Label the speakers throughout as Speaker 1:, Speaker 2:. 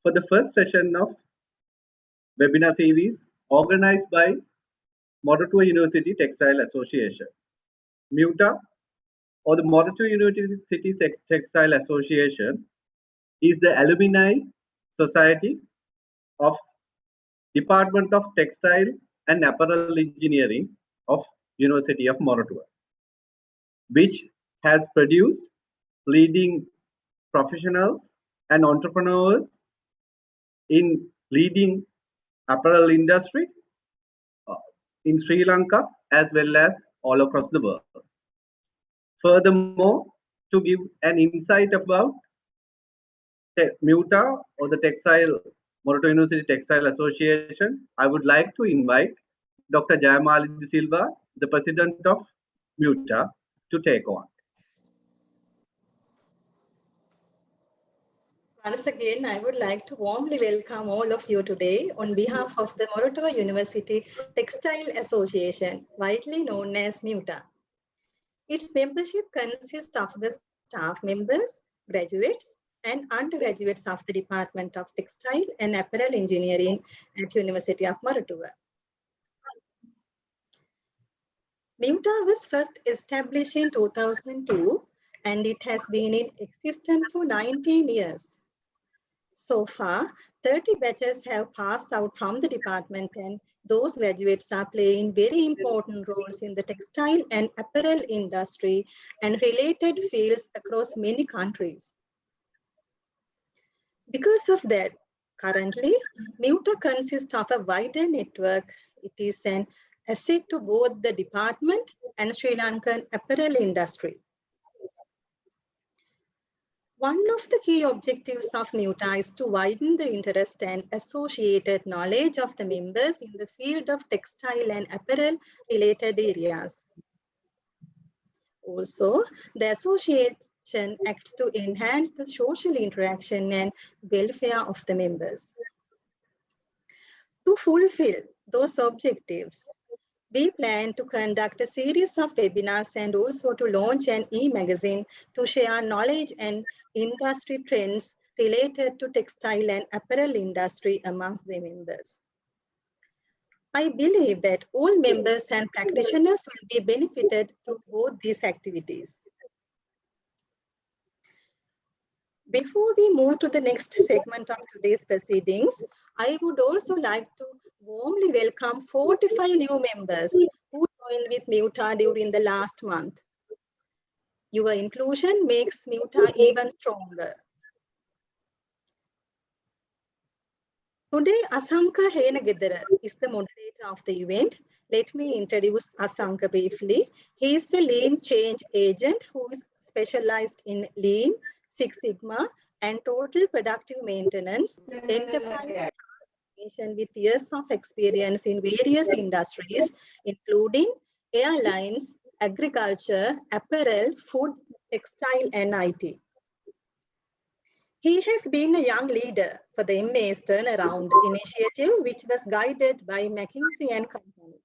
Speaker 1: for the first session of webinar series organized by Moratuwa University Textile Association. MUTA, or the Moratuwa University Textile Association, is the alumni society of Department of Textile and Apparel Engineering of University of Moratuwa, which has produced leading professionals and entrepreneurs in leading apparel industry in Sri Lanka as well as all across the world. Furthermore, to give an insight about MUTA or the Moratuwa University Textile Association, I would like to invite Dr. Jayamali De Silva, the president of MUTA, to take on.
Speaker 2: Once again, I would like to warmly welcome all of you today on behalf of the Moratuwa University Textile Association, widely known as MUTA. Its membership consists of the staff members, graduates, and undergraduates of the Department of Textile and Apparel Engineering at University of Moratuwa. MUTA was first established in 2002, and it has been in existence for 19 years. So far, 30 batches have passed out from the department, and those graduates are playing very important roles in the textile and apparel industry and related fields across many countries. Because of that, currently, MUTA consists of a wider network. It is an asset to both the department and Sri Lankan apparel industry. One of the key objectives of MUTA is to widen the interest and associated knowledge of the members in the field of textile and apparel related areas. Also, the association acts to enhance the social interaction and welfare of the members. To fulfill those objectives, we plan to conduct a series of webinars and also to launch an e-magazine to share knowledge and industry trends related to textile and apparel industry amongst the members. I believe that all members and practitioners will be benefited through both these activities. Before we move to the next segment of today's proceedings, I would also like to warmly welcome 45 new members who joined with MUTA during the last month. Your inclusion makes MUTA even stronger. Today, Asanka Henagedara is the moderator of the event. Let me introduce Asanka briefly. He is a lean change agent who is specialized in lean, Six Sigma, and total productive maintenance, enterprise with years of experience in various industries, including airlines, agriculture, apparel, food, textile, and IT. He has been a young leader for the MA's turnaround initiative, which was guided by McKinsey & Company.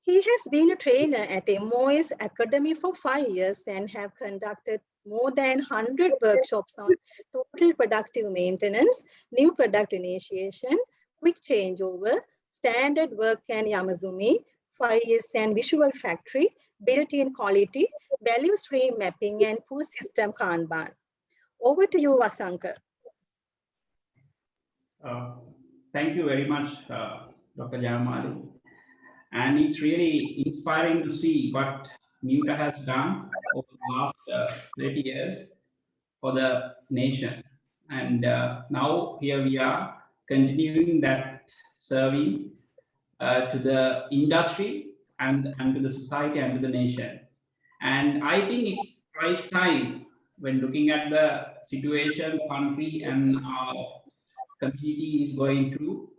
Speaker 2: He has been a trainer at MOS Academy for 5 years and have conducted more than 100 workshops on total productive maintenance, new product initiation, quick changeover, standard work and Yamazumi, 5S and visual factory, built-in quality, value stream mapping, and full system Kanban. Over to you, Asanka.
Speaker 3: Thank you very much, Dr. Jayamali. And it's really inspiring to see what MUTA has done over the last 30 years for the nation. And now here we are continuing that serving to the industry and to the society and to the nation. And I think it's right time when looking at the situation country and our community is going through.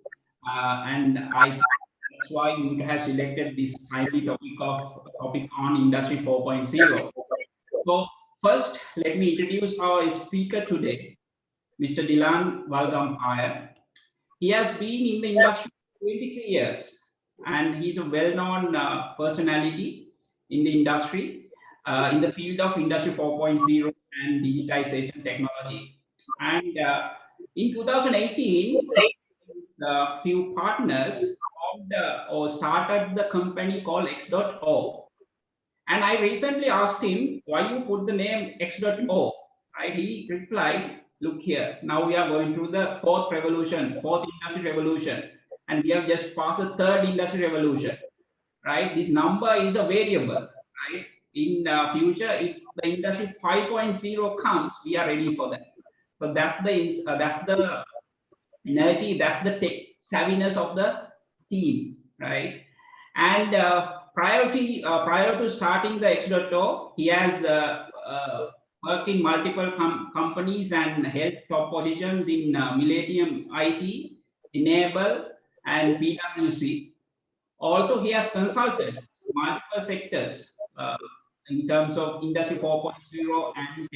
Speaker 3: And that's why MUTA has selected this timely topic on Industry 4.0. So first, let me introduce our speaker today, Mr. Dilan Walgampaya. He has been in the industry for 23 years, and he's a well-known personality in the industry, in the field of Industry 4.0 and digitization technology. And In 2018, a few partners formed or started the company called X.O. And I recently asked him why you put the name X.O. Right? He replied, look here, now we are going through the fourth industry revolution, and we have just passed the third industry revolution, right? This number is a variable, right? In future, if the industry 5.0 comes, we are ready for that. So that's the energy, that's the tech savviness of the team, right? And prior to starting the X.O, he has worked in multiple companies and held top positions in Millennium IT, Enable, and PwC. Also, he has consulted multiple sectors in terms of Industry 4.0 and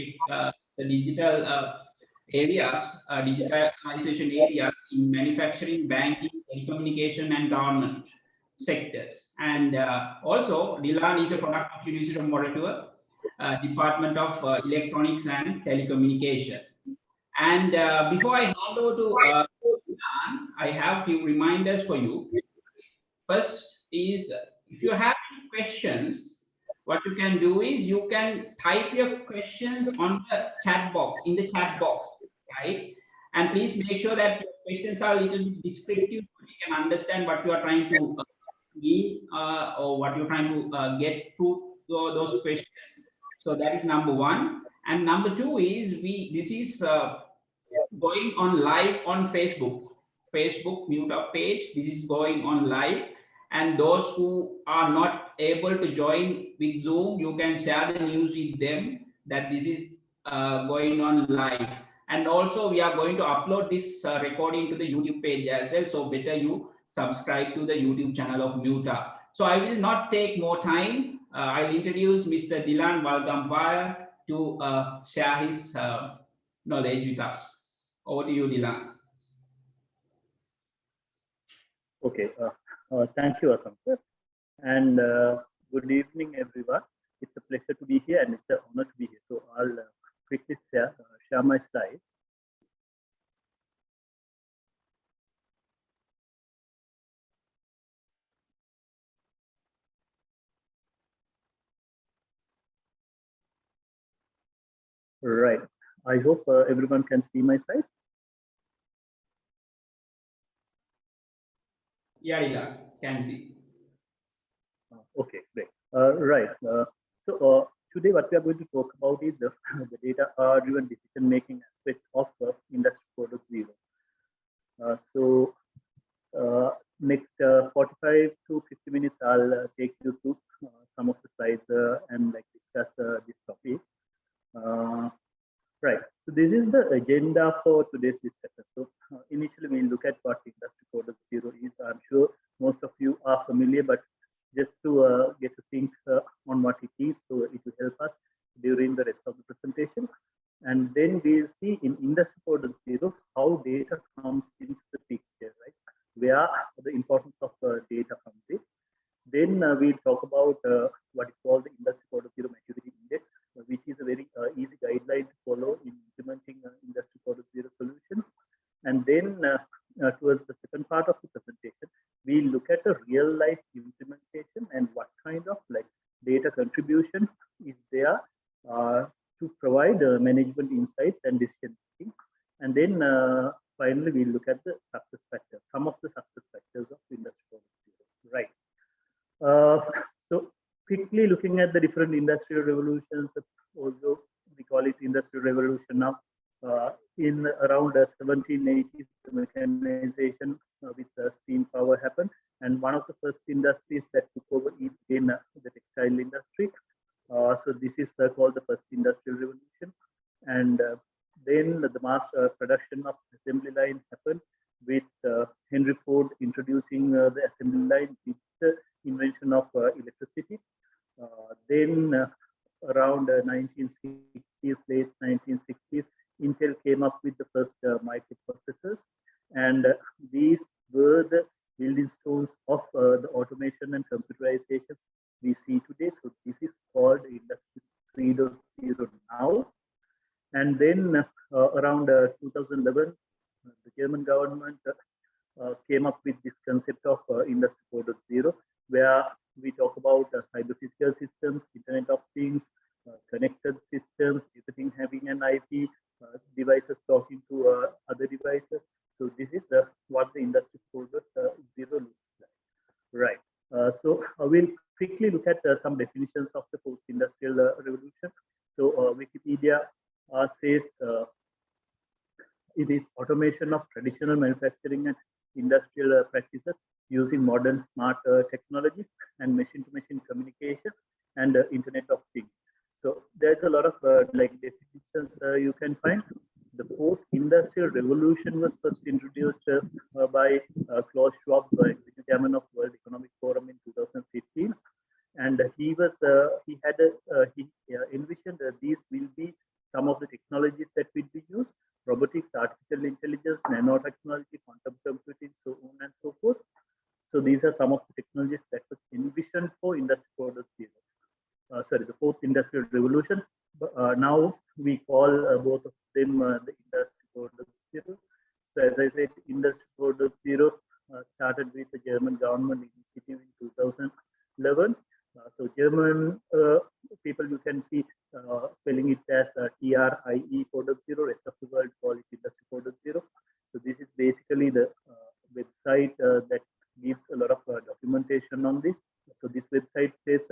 Speaker 3: the digital areas, digitalization areas in manufacturing, banking, telecommunication, and government sectors. And also, Dilan is a product of University of Moratuwa, Department of Electronics and Telecommunication. And before I hand over to Dilan, I have a few reminders for you. First is, if you have any questions, what you can do is you can type your questions on the chat box, right? And please make sure that your questions are a little bit descriptive so we can understand what you are trying to mean or what you're trying to get through those questions. So that is number one. And number two is this is going on live on Facebook Meetup page. This is going on live. And those who are not able to join with Zoom, you can share the news with them that this is going on live. And also, we are going to upload this recording to the YouTube page as well. So better you subscribe to the YouTube channel of Muta. So I will not take more time. I'll introduce Mr. Dilan Valgampaya to share his knowledge with us. Over to you, Dilan.
Speaker 4: Okay. Thank you, Asanka. And good evening, everyone. It's a pleasure to be here and it's an honor to be here. So I'll quickly share my slides. Right. I hope everyone can see my slides.
Speaker 3: Yeah, can see.
Speaker 4: Okay, great. Right. So today what we are going to talk about is the data-driven decision-making aspect of Industry 4.0. So next 45 to 50 minutes, I'll take you through some of the slides and discuss this topic. Right. So this is the agenda for today's discussion. So initially we'll look at what Industry 4.0 is. I'm sure most of you are familiar, but just to get to think on what it is, so it will help us during the rest of the presentation. And then we'll see in Industry 4.0 how data comes into the picture, right? Where the importance of data comes in. Then we'll talk about what is called the Industry 4.0 Maturity Index, which is a very easy guideline to follow in implementing Industry 4.0 solution. And then towards the second part of the presentation, we look at the real life implementation and what kind of data contribution is there to provide management insights and decision making. And then finally, we look at the success factors, some of the success factors of Industry 4.0. Right. So quickly looking at the different industrial revolutions, although we call it industrial revolution now, in around 1780s, the mechanization with steam power happened, and one of the first industries that took over is in the textile industry. So this is called the first industrial revolution, and then the mass production of assembly line happened with Henry Ford introducing the assembly line with the invention of electricity. Then around 1960s, late 1960s, Intel came up with the first microprocessors, and these were the building stones of the automation and computerization we see today. So this is called Industry 3.0 now. And then around 2011, German government came up with this concept of Industry 4.0, where we talk about cyber physical systems, Internet of Things, connected systems, everything having an IP, devices talking to other devices. So this is what the Industry 4.0 looks like. Right. So we'll quickly look at some definitions of the fourth industrial revolution. So Wikipedia says it is automation of traditional manufacturing and industrial practices using modern smart technology and machine-to-machine communication and Internet of Things. So there's a lot of like definitions you can find. The fourth industrial revolution was first introduced by Klaus Schwab, Executive Chairman of World Economic Forum in 2015, and he envisioned that these will be some of the technologies that will be used: robotics, artificial intelligence, nanotechnology, quantum computing, so on and so forth. So these are some of the technologies that was envisioned for Industry 4.0. The fourth industrial revolution. Now we call both of them the Industry 4.0. So as I said, Industry 4.0 started with the German government initiative in 2011. So German people, you can see spelling it as TRIE 4.0. Rest of the world call it Industry 4.0. So this is basically the website that gives a lot of documentation on this. So this website says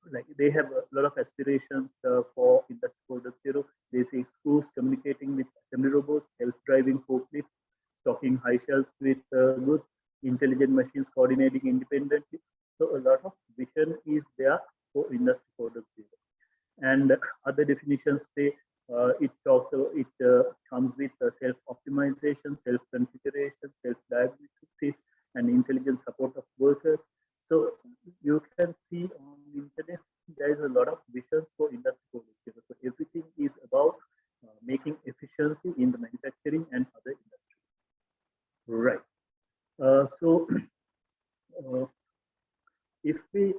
Speaker 4: like they have a lot of aspirations for Industry 4.0. They say schools communicating with assembly robots, self-driving forklifts, stocking high shelves with goods, intelligent machines coordinating independently. So a lot of vision is there for Industry 4.0. And other definitions say it comes with self-optimization, self-configuration, self-diagnosis, and intelligent support of workers. So you can see on the internet, there is a lot of visions for Industry 4.0. So everything is about making efficiency in the manufacturing and other industries. Right. If we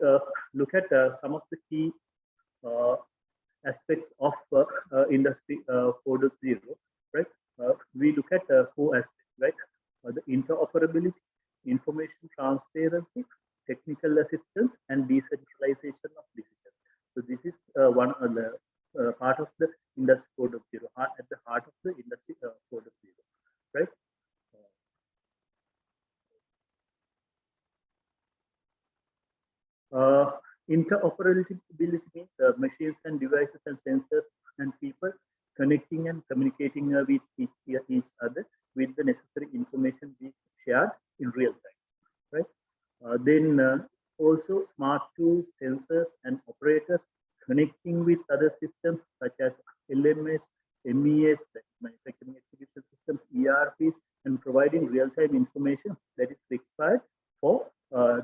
Speaker 4: look at some of the key aspects of Industry 4.0, right? We look at 4 aspects, right? The interoperability, information transparency, technical assistance, and decentralization of decisions. So this is one of the part of the Industry 4.0, at the heart of the Industry 4.0, right? Interoperability means machines and devices and sensors and people connecting and communicating with each other with the necessary information being shared in real time, right? Then also smart tools, sensors, and operators connecting with other systems such as LMS, MES, manufacturing execution systems, ERPs, and providing real-time information that is required for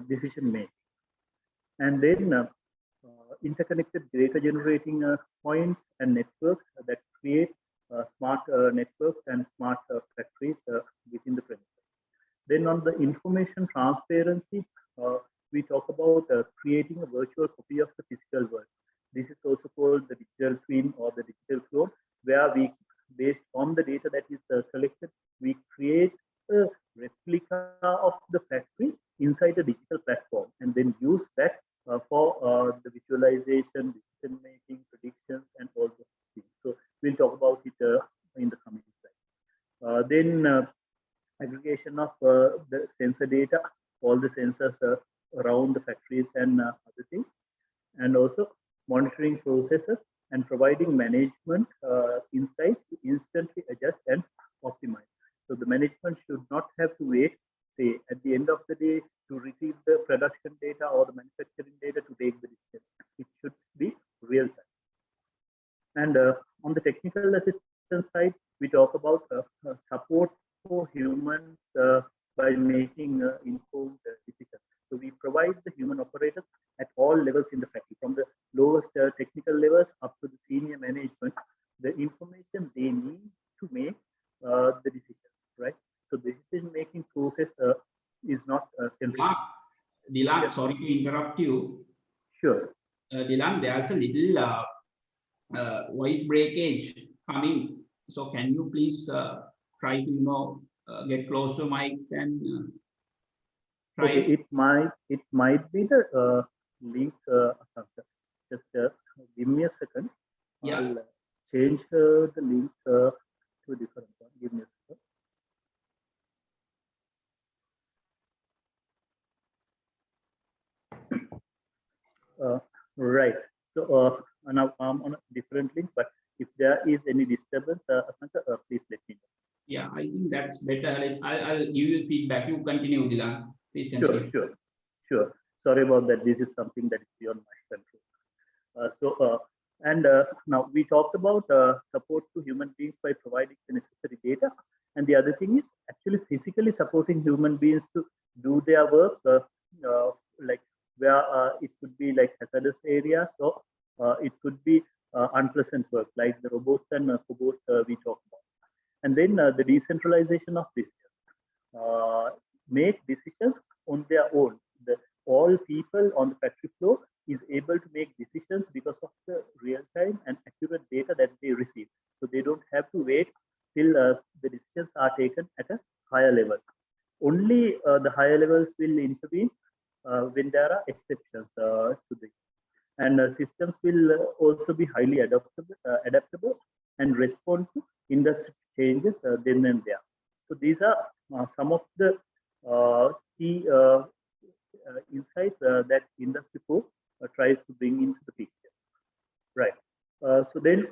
Speaker 4: decision making. And then interconnected data generating points and networks that create smart networks and smart factories within the premises. Then on the information transparency, we talk about creating a virtual copy of the physical world. This is also called the digital twin or the digital clone, where we, based on the data that is collected, we create a replica of the factory inside a digital platform and then use that for the visualization, decision making, predictions, and all those things. So we'll talk about it in the coming slide. Then aggregation of the sensor data, all the sensors around the factories and other things, and also monitoring processes and providing management insights to instantly adjust and optimize. So the management should not have to wait, say, at the end of the day to receive the production data or the manufacturing data to take the decision. It should be real time. And on the technical assistance side, we talk about support for humans by making informed decisions. So we provide the human operators at all levels in the factory, from the lowest technical levels up to the senior management, the information they need to make the decisions, right? So the decision-making process is not simple.
Speaker 3: Dilan,
Speaker 4: Yes.
Speaker 3: Sorry to interrupt you.
Speaker 4: Sure.
Speaker 3: Dilan, there's a little voice breakage coming. So can you please try to, get close to mic and try.
Speaker 4: Okay, it might be the link. Just give me a second.
Speaker 3: Yeah.
Speaker 4: I'll change the link to a different one. Give me a second. Right. So now I'm on a different link, but if there is any disturbance, Asanka, please let me know.
Speaker 3: Yeah, I think that's better. I'll give you feedback. You continue, Dilan. Please continue.
Speaker 4: Sure. Sorry about that. This is something that is beyond my control. Now we talked about support to human beings by providing the necessary data. And the other thing is actually physically supporting human beings to do their work, like where it could be like hazardous areas, or it could be unpleasant work, like the robots and cobots we talked about. And then the decentralization of decisions. Make decisions on their own. All people on the factory floor is able to make decisions because of the real-time and accurate data that they receive. So they don't have to wait till the decisions are taken at a higher level. Only the higher levels will intervene when there are exceptions to this. And systems will also be highly adaptable and respond to industry changes then and there. So these are some of the key insights that Industry 4 tries to bring into the picture. Right. So then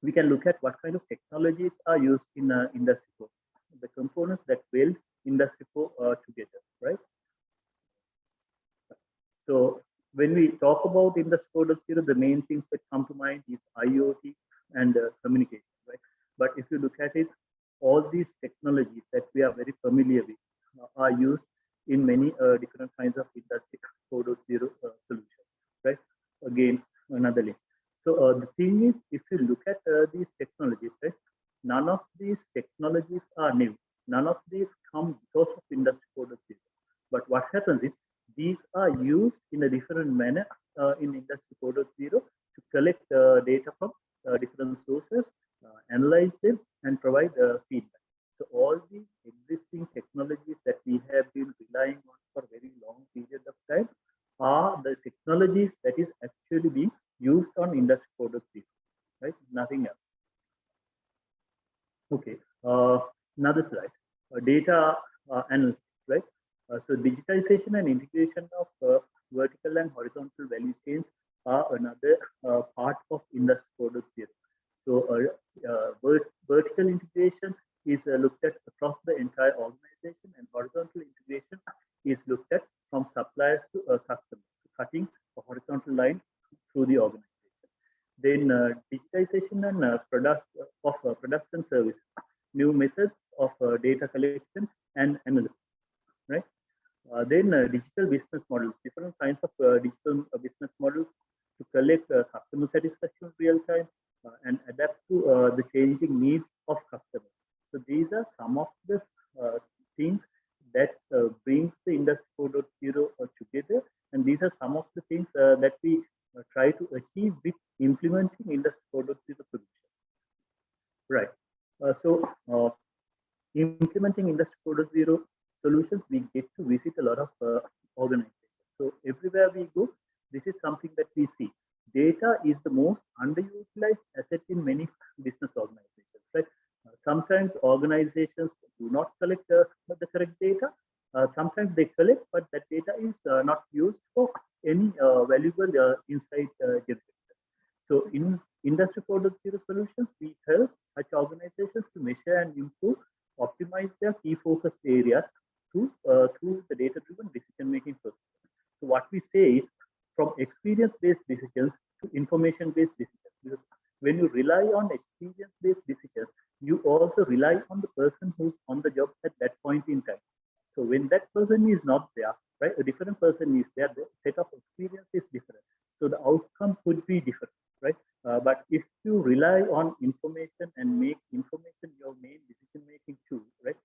Speaker 4: we can look at what kind of technologies are used in Industry 4, the components that weld Industry 4 together, right? So when we talk about Industry 4.0, the main things that come to mind is IoT and communication, right? But if you look at it, all these technologies that we are very familiar with are used in many different kinds of Industry 4.0 solutions, right? Again, another link. So the thing is, if you look at these technologies, right, none of these technologies are new. None of these come because of Industry 4.0. But what happens is, these are used in a different manner in Industry 4.0 to collect data from different sources, analyze them, and provide feedback. So all these existing technologies that we have been relying on for a very long period of time are the technologies that is actually being used on Industry 4.0, right? Nothing else. Okay, another slide. Data analysis, right? So digitization and integration of vertical and horizontal value chains are another part of Industry 4.0. So vertical integration is looked at across the entire organization, and horizontal integration is looked at from suppliers to customers, cutting a horizontal line through the organization. Then digitization and products and services, new methods of data collection and analysis, right? Then digital business models, different kinds of digital business models to collect customer satisfaction real time and adapt to the changing needs of customers. So these are some of the things that brings the Industry 4.0 together, and these are some of the things that we try to achieve with implementing Industry 4.0 solutions. Right. So implementing Industry 4.0 solutions, we get to visit a lot of organizations. So everywhere we go, this is something that we see. Data is the most underutilized asset in many business organizations, right? Sometimes organizations do not collect the correct data. Sometimes they collect, but that data is not used for any valuable insight generation. So in Industry 4.0 solutions, we help such organizations to measure and improve, optimize their key focus areas through the data-driven decision-making process. So what we say is, from experience-based decisions to information-based decisions. Because when you rely on experience-based decisions, you also rely on the person who's on the job at that point in time. So when that person is not there, right, a different person is there, the set of experience is different. So the outcome could be different, right? But if you rely on information and make information your main decision-making tool, right,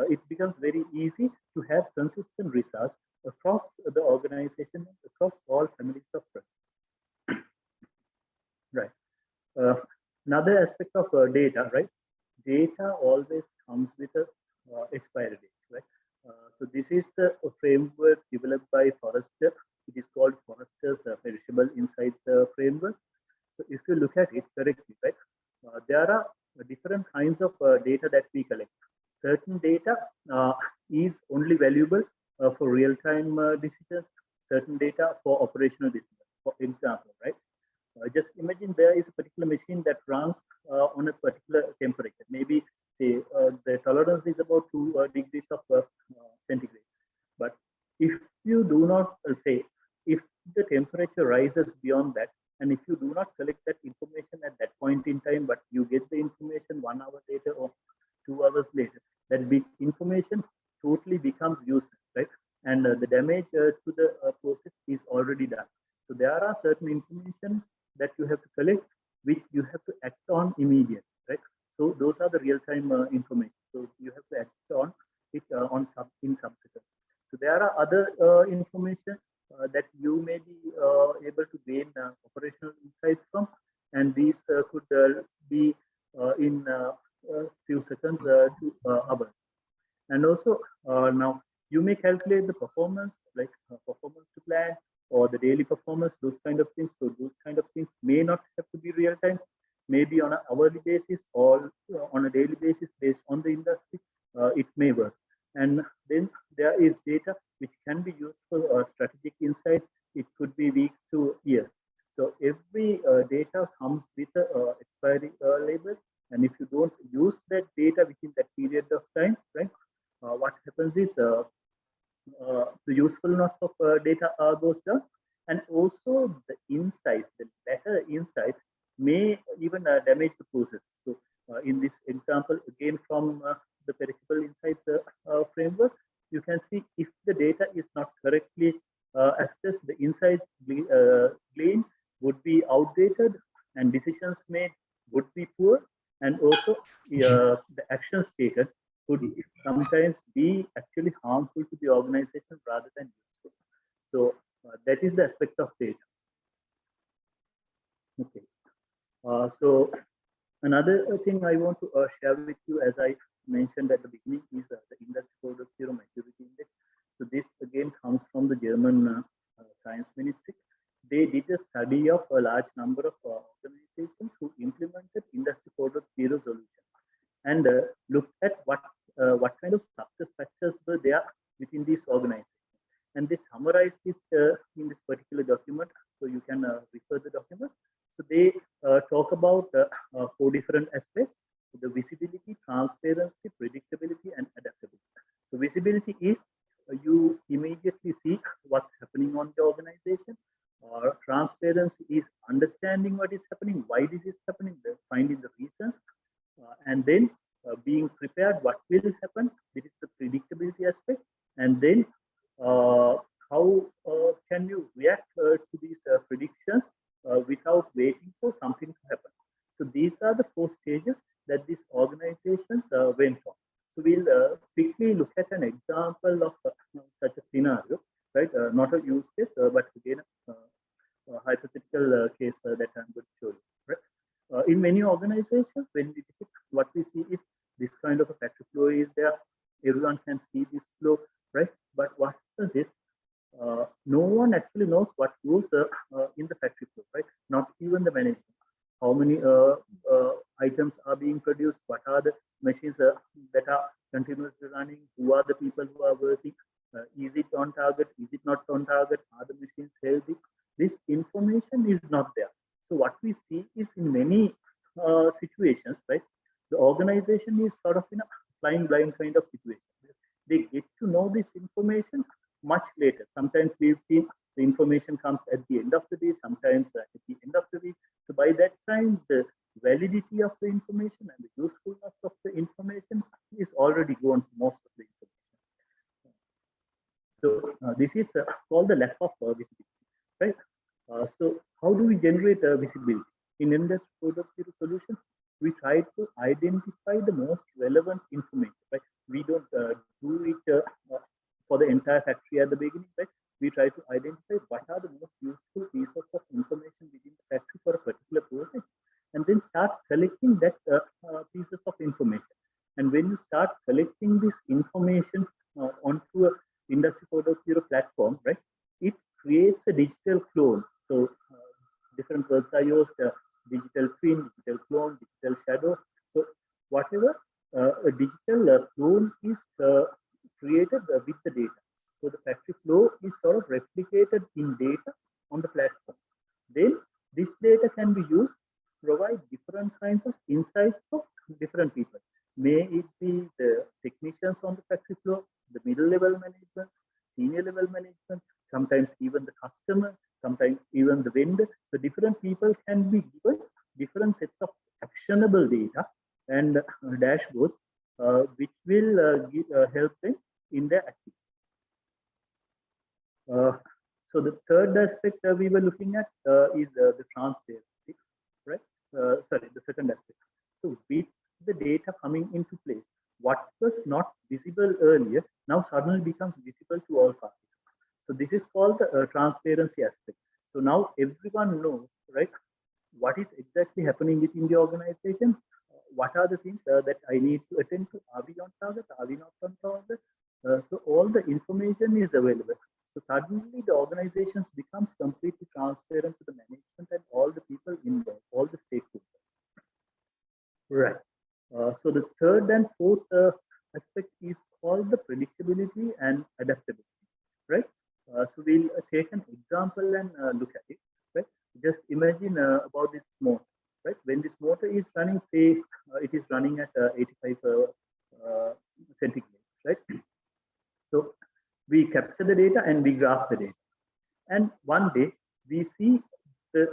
Speaker 4: it becomes very easy to have consistent results across the organization, across all families of products. Right. Another aspect of data, right? Data always comes at it correctly, right? There are different kinds of data that we collect. Certain data is only valuable for real-time decisions. Certain data for operational decisions. For example, right? Just imagine there is a particular machine that runs on a particular temperature. Maybe say the tolerance is about 2 degrees of centigrade. But if you do not say, if the temperature rises beyond that, and if you do not collect that information at that point in time, but you get the information 1 hour later or 2 hours later, that big information totally becomes useless, right? And the damage to the process is already done. So there are certain information that you have to collect, which you have to act on immediately, right? So those are the real-time information. So you have to act on it in subsequent. So there are other information that you may be able to gain operational insights from, and these could be in a few seconds to hours. And also now you may calculate the performance, like performance to plan or the daily performance, those kind of things. So those kind of things may not have to be real time, maybe on an hourly basis or on a daily basis based on the industry. It may work. And then there is data which can be used for strategic insight. It could be weeks to years. So every data comes with a expiry label, and if you don't use that data within that period of time, right? What happens is the usefulness of data goes down, and also the insights, the better insights may even damage the process. So in this example, again from the perishable insights framework, you can see if the data is not correctly accessed, the insights gleaned would be outdated, and decisions made would be poor, and also the actions taken could sometimes be actually harmful to the organization rather than useful. So that is the aspect of data. Okay. So another thing I want to share with you, as I mentioned at the beginning, is the Industry 4.0 Maturity Index. So this again comes from the German Science Ministry. They did a study of a large number of organizations who implemented Industry 4.0 solution, and looked at what kind of success factors were there within these organizations. And they summarized this in this particular document, so you can refer the document. So they talk about 4 different aspects: the visibility, transparency, predictability, and adaptability. So visibility is you immediately see what's happening on the organization. Transparency is understanding what is happening, why this is happening, finding the reasons, and then being prepared what will happen. This is the predictability aspect. And then how can you react to these predictions without waiting for something to happen. So these are the 4 stages that these organizations went on. So we'll quickly look at an example of such a scenario, right? Not a use case, but again a hypothetical case that I'm going to show you. Right? In many organizations, when we visit, what we see is this kind of a factory flow is there. Everyone can see this flow, right? But what happens is no one actually knows what goes in the factory flow, right? Not even the management. How many items are being produced? What are the machines that are continuously running? Who are the people who are working? Is it on target? Is it not on target? Are the machines healthy? This information is not there. So what we see is in many situations, right? The organization is sort of in a flying blind kind of situation. They get to know this information much later. Sometimes we've seen the information comes at the end of the day, sometimes at the end of the week. So by that time, the validity of the information and the usefulness of the information is already gone for most of the information. So this is called the lack of visibility, right? So how do we generate visibility? In Industry 4.0 solution, we try to identify the most relevant information, right? We don't do it for the entire factory at the beginning, right? We try to identify what are the most useful pieces of information within the factory for a particular process, and then start collecting that pieces of information. And when you start collecting this information onto a Industry 4.0 platform, right, it creates a digital clone. So different words are used: digital digital clone is created with the data. So the factory flow is sort of replicated in data on the platform. Then this data can be used to provide different kinds of insights for different people. May it be the technicians on the factory floor, the middle level management, senior level management, sometimes even the customer, sometimes even the vendor. So different people can be given different sets of actionable data and dashboards, which will help them in their activity. So the third aspect we were looking at is the transparency, right? Sorry, the second aspect. So with the data coming into place, what was not visible earlier now suddenly becomes visible to all parties. So this is called the transparency aspect. So now everyone knows, right, what is exactly happening within the organization. What are the things that I need to attend to? Are we on target? Are we not on target? So all the information is available. So suddenly the organizations becomes completely transparent to the management and all the people involved, all the stakeholders. Right. So the third and fourth aspect is called the predictability and adaptability. Right. So we'll take an example and look at it. Right. Just imagine about this motor. Right. When this motor is running, say it is running at 85 centigrade. Right. So we capture the data and we graph the data. And one day we see the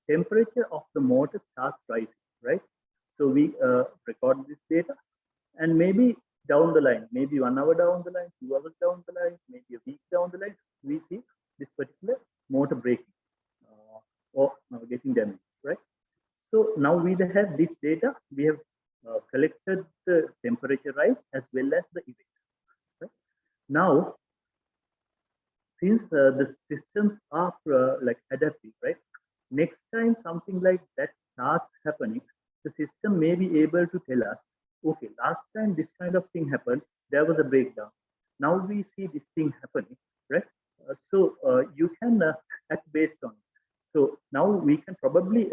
Speaker 4: temperature of the motor starts rising, right? So we record this data, and maybe down the line, maybe 1 hour down the line, 2 hours down the line, maybe a week down the line, we see this particular motor breaking or getting damaged, right? So now we have this data, we have collected the temperature rise as well as the event. Right? Now, since the systems are like adaptive, right? Next time something like that starts happening, the system may be able to tell us, okay, last time this kind of thing happened, there was a breakdown. Now we see this thing happening, right? So you can act based on it. So now we can probably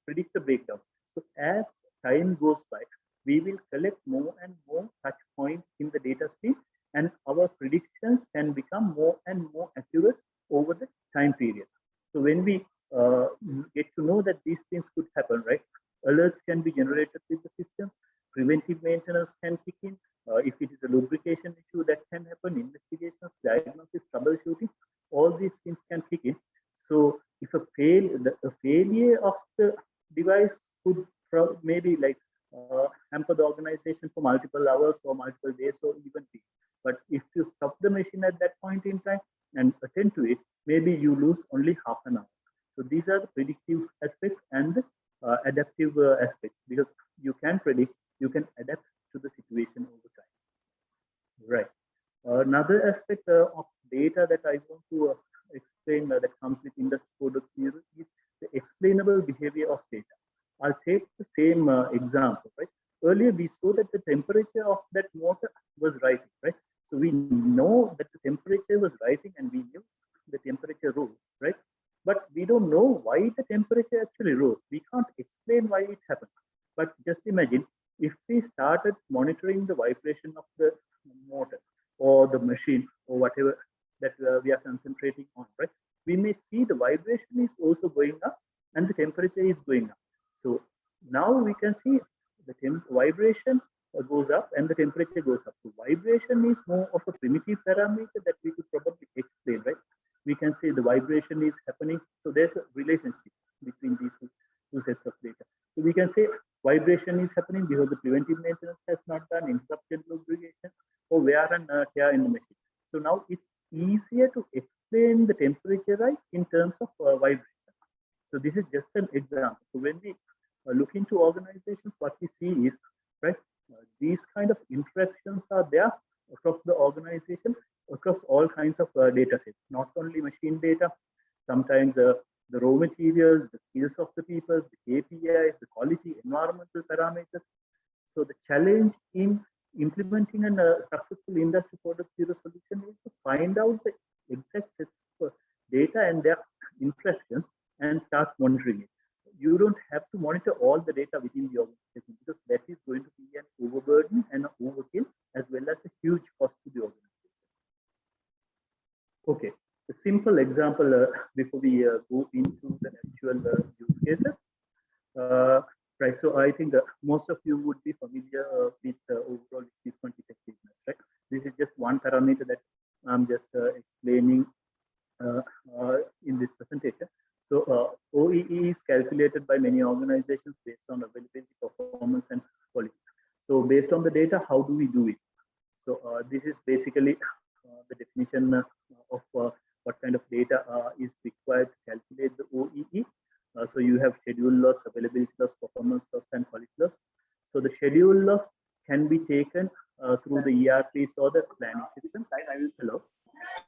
Speaker 4: predict the breakdown. So as time goes by, we will collect more and more touch points in the data stream, and our predictions can become more and more accurate over the time period. So when we get to know that these things could happen, right? Alerts can be generated with the system. Preventive maintenance can kick in. If it is a lubrication issue, that can happen. Investigations, diagnosis, troubleshooting, all these things can kick in. So if a failure of the device could maybe like hamper the organization for multiple hours or multiple days or even weeks. But if you stop the machine at that point in time and attend to it, maybe you lose only half an hour. So these are the predictive aspects and the adaptive aspects, because you can predict, you can adapt to the situation over time. Right. Another aspect of data that I want to explain that comes with Industry 4.0 is the explainable behavior of data. I'll take the same example, right? Earlier we saw that the temperature of that motor was rising, right? So we know that the temperature was rising and we knew the temperature rose, right? But we don't know why the temperature actually rose. We can't explain why it happened. But just imagine if we started monitoring the vibration of the motor or the machine or whatever that we are concentrating on, right? We may see the vibration is also going up and the temperature is going up. So now we can see the vibration goes up and the temperature goes up. So vibration is more of a primitive parameter that we could probably explain, right? We can say the vibration is happening. So there's a relationship between these two sets of data. So we can say vibration is happening because the preventive maintenance has not done, interrupted lubrication, or wear and tear in the machine. So now it's easier to explain the temperature rise in terms of vibration. So this is just an example. So when we look into organizations, what we see is, right, these kind of interactions are there across the organization, across all kinds of data sets, not only machine data, sometimes the raw materials, the skills of the people, the KPIs, the quality, environmental parameters. So the challenge in implementing a successful Industry 4.0 solution is to find out the exact sets of data and their interactions and start monitoring it. You don't have to monitor all the data within the organization because that is going to be an overburden and an overkill simple example before we go into the actual use cases. Right, so I think most of you would be familiar with overall equipment effectiveness, right? This is just one parameter that I'm just explaining in this presentation. So OEE is calculated by many organizations based on availability, performance, and quality. So based on the data, how do we do it? So this is basically the definition of what kind of data is required to calculate the OEE. So you have schedule loss, availability loss, performance loss, and quality loss. So the schedule loss can be taken through the ERPs or the planning system. I will hello.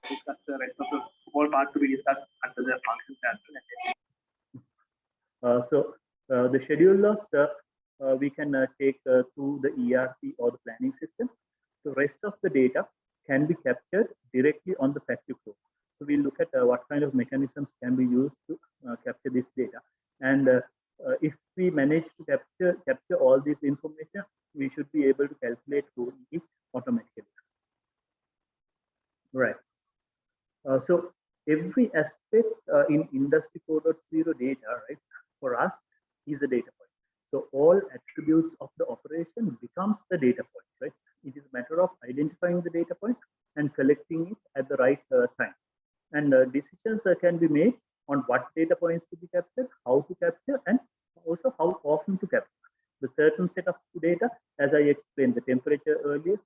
Speaker 4: Discuss the rest of the whole part to be discussed under the functions as well. So the schedule loss we can take through the ERP or the planning system. The rest of the data can be captured directly on the factory floor. So we'll look at what kind of mechanisms can be used to capture this data. And if we manage to capture all this information, we should be able to calculate OEE automatically. Right. So every aspect in Industry 4.0 data, right, for us is a data point. So all attributes of the operation becomes the data point, right? It is a matter of identifying the data point and collecting it at the right time. And decisions can be made on what data points to be captured, how to capture, and also how often to capture. The certain set of data, as I explained, the temperature earlier,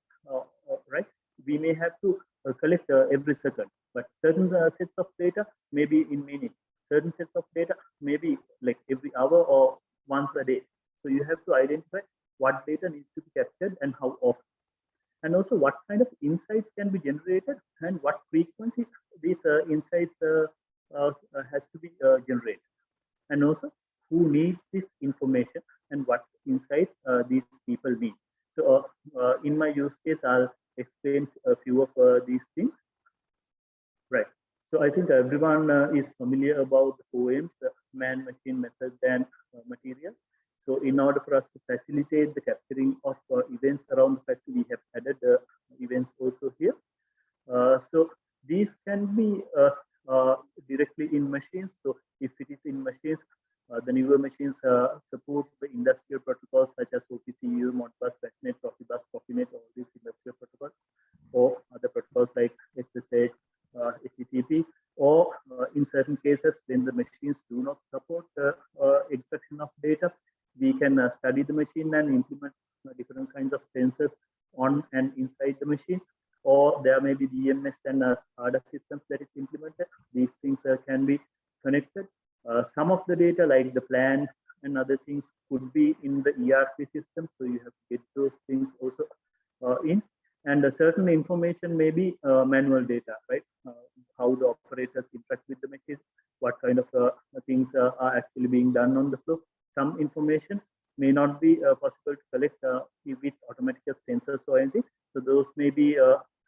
Speaker 4: right? We may have to collect every second, but certain sets of data maybe in minutes. Certain sets of data maybe like every hour or once a day. So you have to identify what data needs to be captured and how often. And also what kind of insights can be generated and what frequency these insights has to be generated. And also who needs this information and what insights these people need. So in my use case, I'll explain a few of these things. Right. So I think everyone is familiar about the OMs, man, machine, method, and material. So in order for us to facilitate the capturing of events around the factory, we have added events also here. So these can be directly in machines. So if it is in machines, the newer machines support the industrial protocols such as OPC, Modbus, BACnet, Profibus, Profinet, all these industrial protocols, or other protocols like SSH, HTTP, or in certain cases when the machines do not support extraction of data, we can study the machine and implement different kinds of sensors on and inside the machine, or there may be DMS and SCADA systems that is implemented. These things can be connected. Some of the data like the plan and other things could be in the ERP system, so you have to get those things also in. And a certain information may be manual data, right? How the operators interact with the machine, what kind of things are actually being done on the floor. Some information may not be possible to collect with automatic sensors or anything. So those may be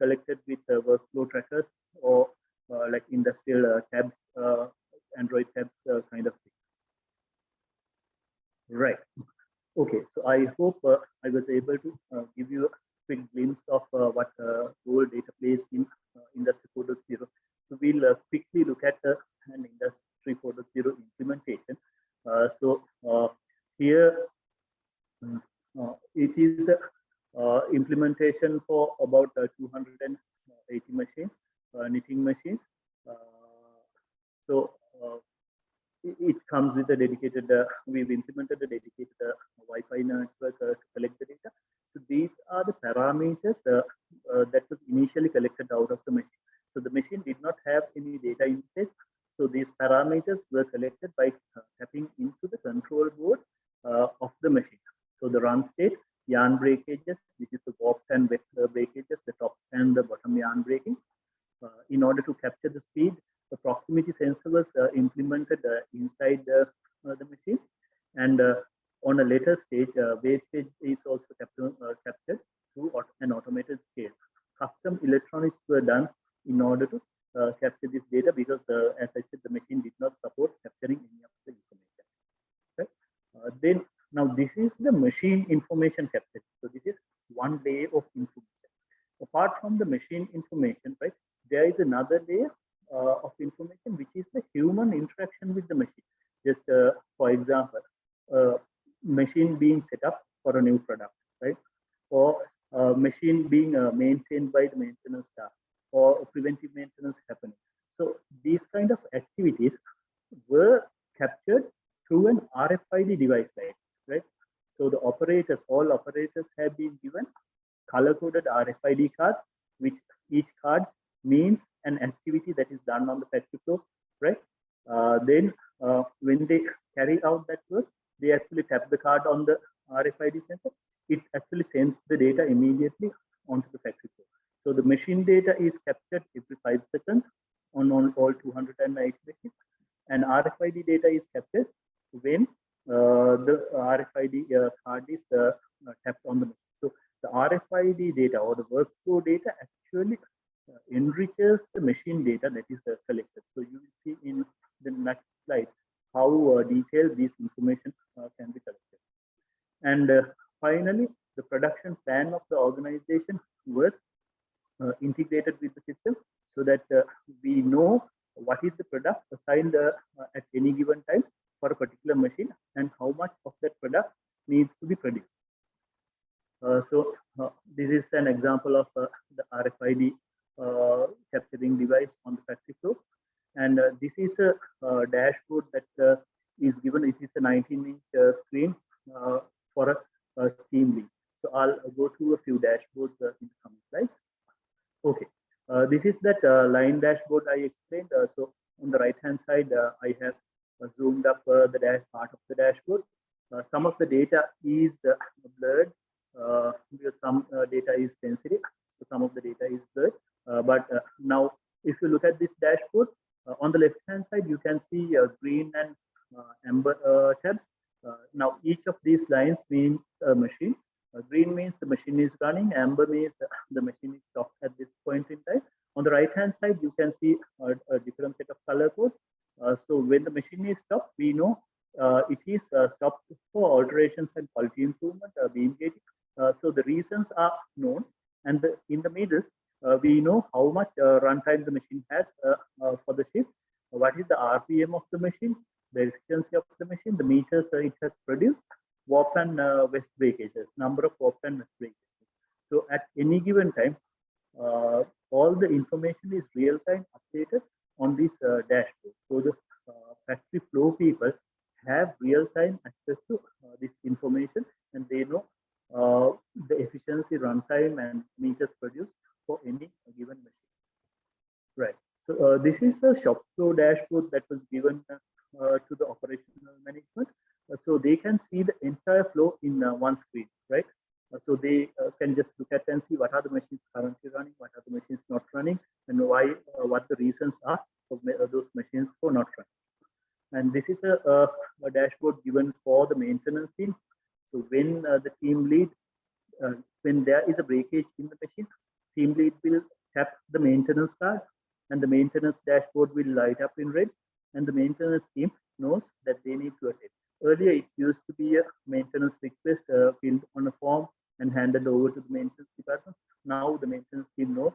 Speaker 4: collected with workflow trackers or like industrial tabs, Android tabs kind of thing. Right. Okay. So I hope I was able to give you a quick glimpse of what role data plays in Industry 4.0. So we'll quickly look at an Industry 4.0 implementation. So here it is implementation for about 280 machines, knitting machines. So it comes with a dedicated, we've implemented a dedicated Wi-Fi network to collect the data. So these are the parameters that was initially collected out of the machine. So the machine did not have any data inside. So these parameters were collected by tapping into the control board of the machine. So the run state, yarn breakages, this is the warp and weft breakages, the top and the bottom yarn breaking. In order to capture the speed, the proximity sensor was implemented inside the machine. And on a later stage, wastage is also captured through an automated scale. Custom electronics were done in order to capture this data because, as I said, the machine did not support capturing any of the information. Right? Then now this is the machine information capture. So this is one layer of information. Apart from the machine information, right, there is another layer of information, which is the human interaction with the machine. Just for example, machine being set up for a new product, right? Or machine being maintained by the maintenance staff, or preventive maintenance happening. So these kind of activities were captured through an RFID device, right? So the operators, all operators have been given color-coded RFID cards, which each card means an activity that is done on the factory floor, right? Then when they carry out that work, they actually tap the card on the RFID sensor. It actually sends the data immediately onto the factory floor. So the machine data is captured every 5 seconds on all 280 machines, and RFID data is captured when the RFID card is tapped on the machine. So the RFID data or the workflow data actually enriches the machine data that is collected. So you will see in the next slide how detailed this information can be collected. And finally, the production plan of the organization was integrated with the system, so that we know what is the product assigned at any given time for a particular machine, and how much of that product needs to be produced. So this is an example of the RFID capturing device on the factory floor. And this is a dashboard that is given. It is a 19-inch screen for a team lead. So I'll go through a few dashboards in the coming slides. Okay, this is that line dashboard I explained. So on the right-hand side, I have zoomed up the dash part of the dashboard. Some of the data is blurred because some data is sensitive, so some of the data is blurred. But now, if you look at this dashboard, on the left-hand side, you can see green and amber tabs. Now, each of these lines means a machine. Green means the machine is running. Amber means the machine is stopped at this point in time. On the right-hand side, you can see a different set of color codes. So when the machine is stopped, we know it is stopped for alterations and quality improvement, beam gating. So the reasons are known, and in the middle, we know how much runtime the machine has for the shift. What is the RPM of the machine, the efficiency of the machine, the meters it has produced, warp and west breakages, number of warp and west breakages. So at any given time, all the information is real-time updated on this dashboard. So the factory floor people have real-time access to this information, and they know the efficiency, runtime, and meters produced for any given machine. Right. So this is the shop floor dashboard that was given to the operational management. So they can see the entire flow in one screen, right? So they can just look at and see what are the machines currently running, what are the machines not running, and why, what the reasons are for those machines for not running. And this is a dashboard given for the maintenance team. So when the team lead, when there is a breakage in the machine, team lead will tap the maintenance card, and the maintenance dashboard will light up in red, and the maintenance team knows that they need to attend. Earlier, it used to be a maintenance request filled on a form and handed over to the maintenance department. Now the maintenance team knows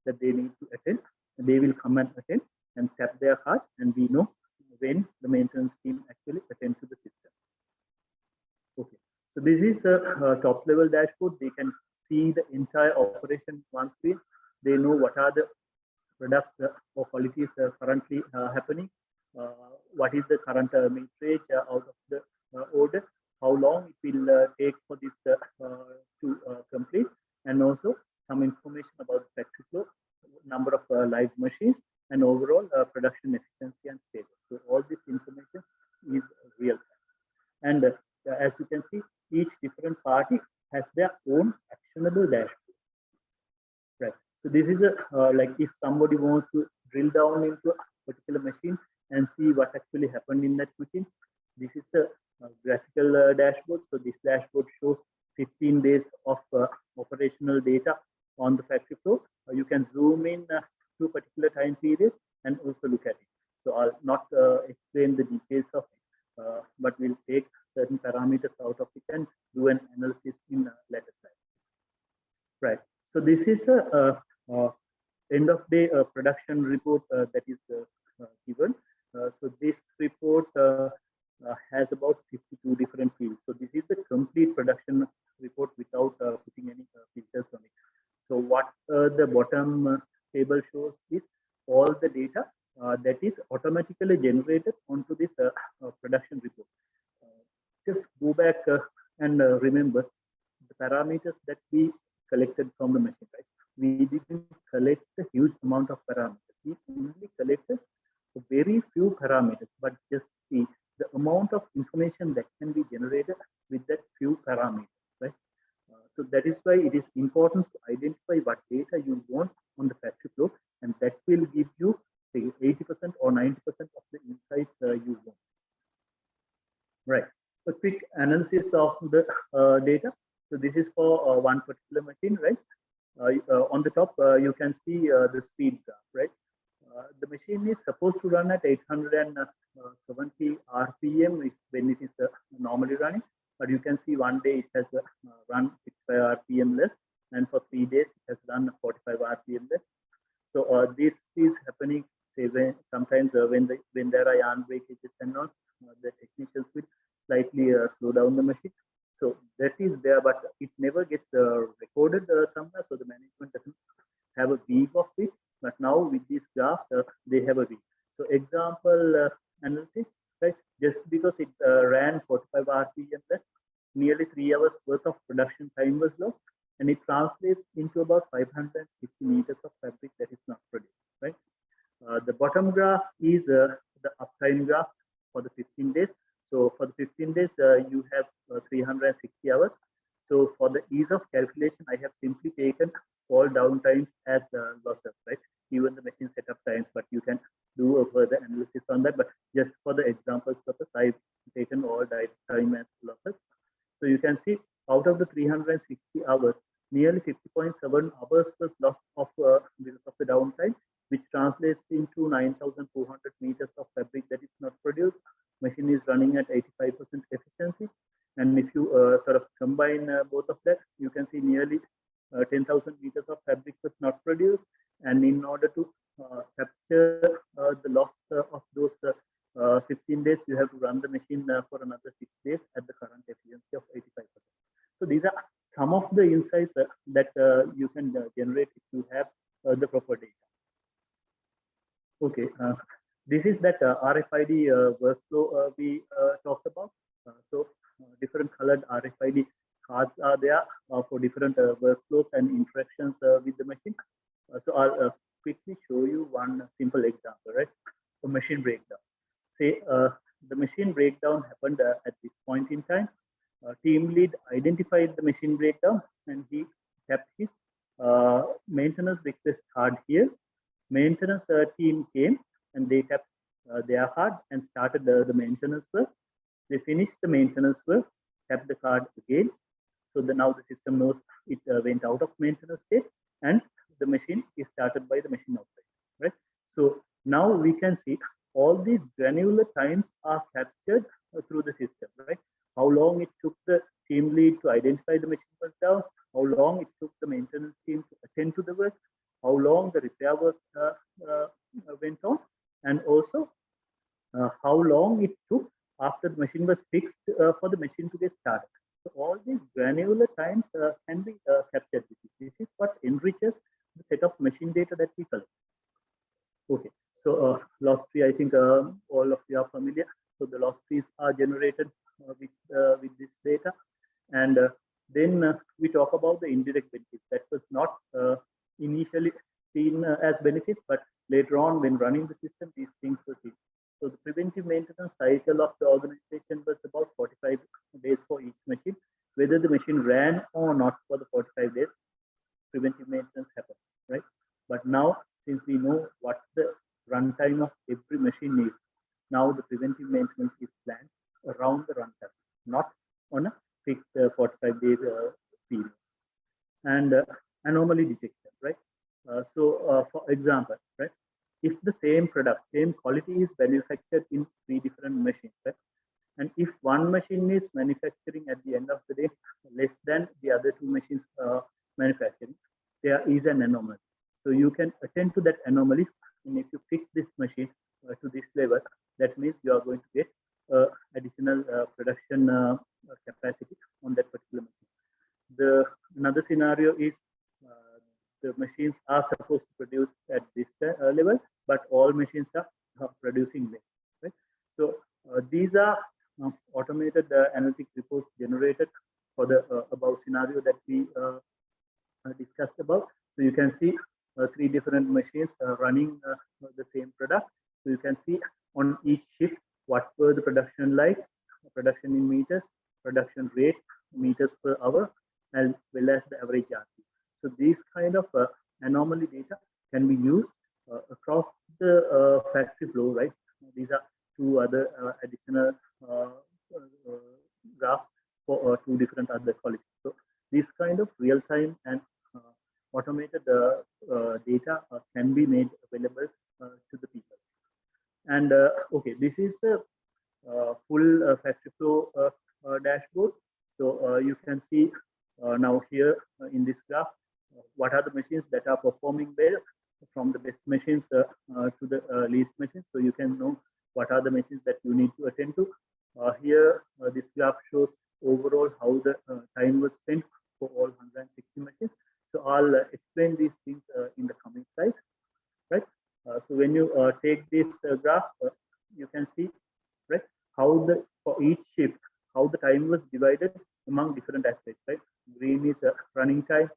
Speaker 4: that they need to attend, and they will come and attend and tap their card, and we know when the maintenance team actually attend to the system. Okay, so this is a top level dashboard. They can see the entire operation one screen. They know what are the products or qualities currently happening, what is the current meterage out of the order, how long it will take for this to complete, and also some information about the factory flow, number of live machines, and overall production efficiency and status. So all this information is real time. And as you can see, each different party has their own actionable dashboard. Right. So this is a like if somebody wants to drill down into a particular machine and see what actually happened in that machine, this is a graphical dashboard. So this dashboard shows 15 days of operational data on the factory floor. You can zoom in to a particular time period and also look at it. So I'll not explain the details of it, but we'll take certain parameters out of it and do an analysis in later slide. Right. So this is a end of day production report that is given. So this report has about 52 different fields. So this is the complete production report without putting any filters on it. So what the bottom table shows is all the data that is automatically generated onto this production report. Just go back and remember the parameters that we collected from the machine, right? We didn't collect a huge amount of parameters. We only collected a very few parameters, but just see the amount of information that can be generated with that few parameters, right? So that is why it is important to identify what data you want on the factory floor, and that will give you say 80% or 90% of the insights you want. Right. A quick analysis of the data. So this is for one particular machine, right? On the top, you can see the speed graph, right? The machine is supposed to run at 870 RPM when it is normally running, but you can see one day it has run 65 RPM less, and for 3 days it has run 45 RPM less. So this is happening say sometimes when there are yarn breakages and all, the technicians will slightly slow down the machine. So that is there, but it never gets recorded somewhere, so the management doesn't have a week of it. But now with these graphs, they have a week. So example analysis, right? Just because it ran 45 RPM, nearly 3 hours worth of production time was lost, and it translates into about 550 meters of fabric that is not produced, right? The bottom graph is the uptime graph for the 15 days. So for the 15 days, you have 360 hours. So for the ease of calculation, I have simply taken all downtimes as losses, right? Even the machine setup times, but you can do a further analysis on that. But just for the examples purpose, I've taken all time as losses. So you can see out of the 360 hours, nearly 50.7 hours was lost of because of the downtime, which translates into 9,400 meters of fabric that is not produced. Machine is running at 85% efficiency, and if you sort of combine both of that, you can see nearly 10,000 meters of fabric was not produced. And in order to capture the loss of those 15 days, you have to run the machine for another 6 days at the current efficiency of 85%. So these are some of the insights that you can generate if you have the proper data. Okay, this is that RFID workflow we talked about. So different colored RFID cards are there for different workflows and interactions with the machine. So I'll quickly show you one simple example, right? A machine breakdown. Say the machine breakdown happened at this point in time. Team lead identified the machine breakdown, and he kept his maintenance request card here. Maintenance team came and they kept their card and started the maintenance work. They finished the maintenance work, kept the card again. So now the system knows it went out of maintenance state, and the machine is started by the machine operator, right? So now we can see all these granular times are captured through the system, right? How long it took the team lead to identify the machine was down, how long it took the maintenance team to attend to the work, how long the repair work went on, and also how long it took after the machine was fixed for the machine to get started. So all these granular times can be captured. This is what enriches the set of machine data that we collect. Okay, so loss tree, I think all of you are familiar. So the loss trees are generated with this data, and then we talk about the indirect benefits that was not initially seen as benefits, but later on when running the system, these things were seen. So the preventive maintenance cycle of the organization was about 45 days for each machine. Whether the machine ran or not for the 45 days, preventive maintenance happened, right? But now, since we know what the runtime of every machine is, now the preventive maintenance is planned around the runtime, not on a fixed 45-day period. And anomaly detection, right? So for example, right, if the same product, same quality is manufactured in 3 different machines, right? And if one machine is manufacturing at the end of the day less than the other 2 machines manufacturing, there is an anomaly. So you can attend to that anomaly, and if you fix this machine to this level, that means you are going to get additional production capacity on that particular machine. Another scenario is the machines are supposed to produce at this level, but all machines are producing less. Right? So these are automated analytic reports generated for the above scenario that we discussed about. So you can see 3 different machines running the same product. So you can see on each shift what were the production like, production in meters, production rate, meters per hour, as well as the average RP. So these kind of anomaly data can be used across the factory floor, right? These are 2 other additional graphs for 2 different other qualities. So this kind of real-time and automated data can be made available to the people. And okay, this is the full factory flow dashboard. So you can see now here in this graph, what are the machines that are performing well, from the best machines to the least machines. So you can know what are the machines that you need to attend to. Here, this graph shows overall how the time was spent for all 160 machines. So I'll explain these things in the coming slides, right? So when you take this graph, you can see, right, how for each shift, how the time was divided among different aspects, right? Green is running time,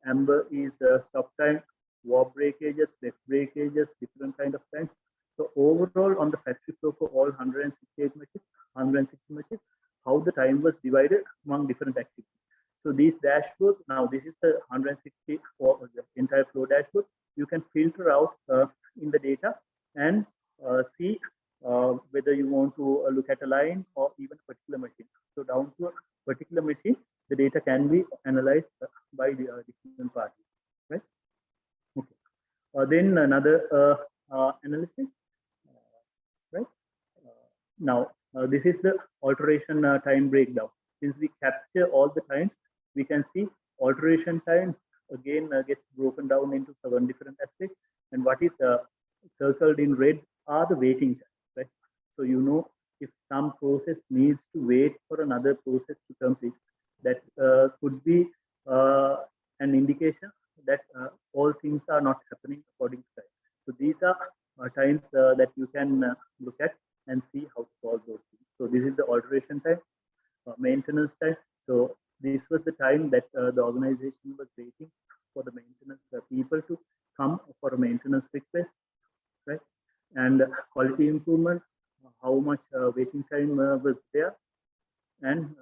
Speaker 4: amber is stop time, warp breakages, left breakages, different kind of time. So overall on the factory floor for all 168 machines, 160 machines, how the time was divided among different activities. So these dashboards, now this is the 160 for the entire flow dashboard. You can filter out in the data and see whether you want to look at a line or even a particular machine. So down to a particular machine, the data can be analyzed by the different parties, right? Okay. Then another analysis, right? Now this is the alteration time breakdown. Since we capture all the times, we can see alteration time again gets broken down into 7 different aspects. And what is circled in red are the waiting times, right? So you know, if some process needs to wait for another process to complete, that could be an indication that all things are not happening according to time. So these are times that you can look at and see how to solve those things. So this is the alteration time, maintenance time. So this was the time that the organization was waiting for the maintenance people to come for a maintenance request, right? And quality improvement, how much waiting time was there, and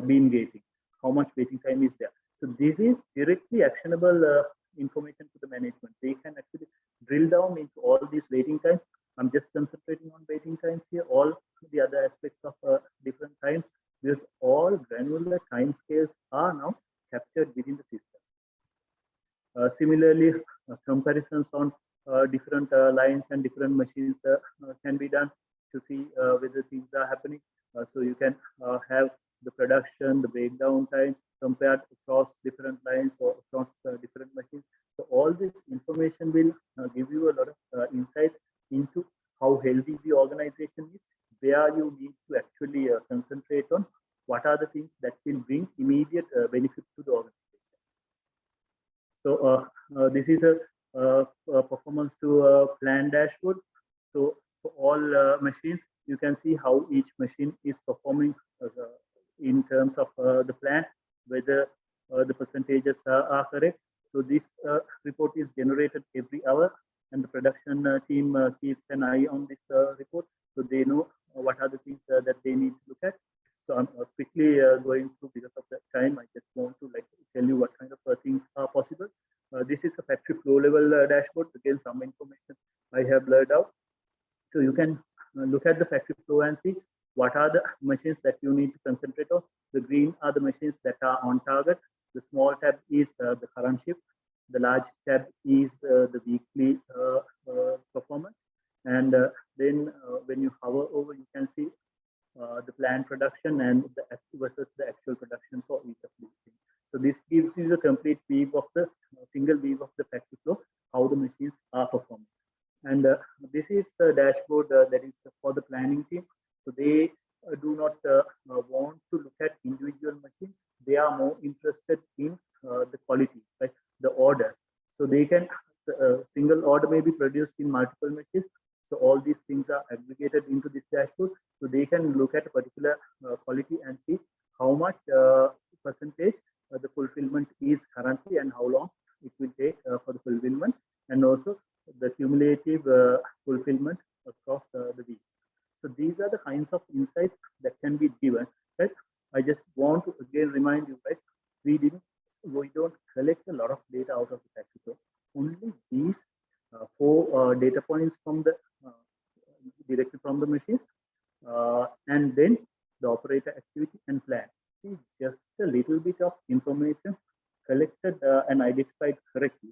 Speaker 4: bean gating, how much waiting time is there. So this is directly actionable information to the management. They can actually drill down into all these waiting times. I'm just concentrating on waiting times here. All the other aspects of different times, because all granular time scales are now captured within the system. Similarly, comparisons on different lines and different machines can be done to see whether things are happening. So you can have the production, the breakdown time compared across different lines or across different machines. So all this information will give you a lot of insight into how healthy the organization is, where you need to actually concentrate on, what are the things that will bring immediate benefit to the organization. So this is a performance to plan dashboard. So for all machines, you can see how each machine is performing in terms of the plan, whether the percentages are correct. So this report is generated every hour, and the production team keeps an eye on this report, so they know what are the things that they need to look at. So I'm quickly going through, because of the time. I just want to tell you what kind of things are possible. This is a factory flow level dashboard. Again, some information I have blurred out. So you can look at the factory flow and see what are the machines that you need to concentrate on. The green are the machines that are on target. The small tab is the current shift. The large tab is the weekly performance. And then when you hover over, you can see the planned production and the versus the actual production for each of these things. So this gives you a complete view of the single view of the factory flow, how the machines are performing. And this is the dashboard that is for the planning team. So they do not want to look at individual machines. They are more interested in the quality, like the order. So they can single order may be produced in multiple machines. So all these things are aggregated into this dashboard. So they can look at a particular quality and see how much percentage the fulfillment is currently and how long it will take for the fulfillment, and also the cumulative fulfillment across the week. So these are the kinds of insights that can be given. Right? I just want to again remind you, right? We don't collect a lot of data out of the factory. So only these 4 data points from the directly from the machines, and then the operator activity and plan. See, just a little bit of information collected and identified correctly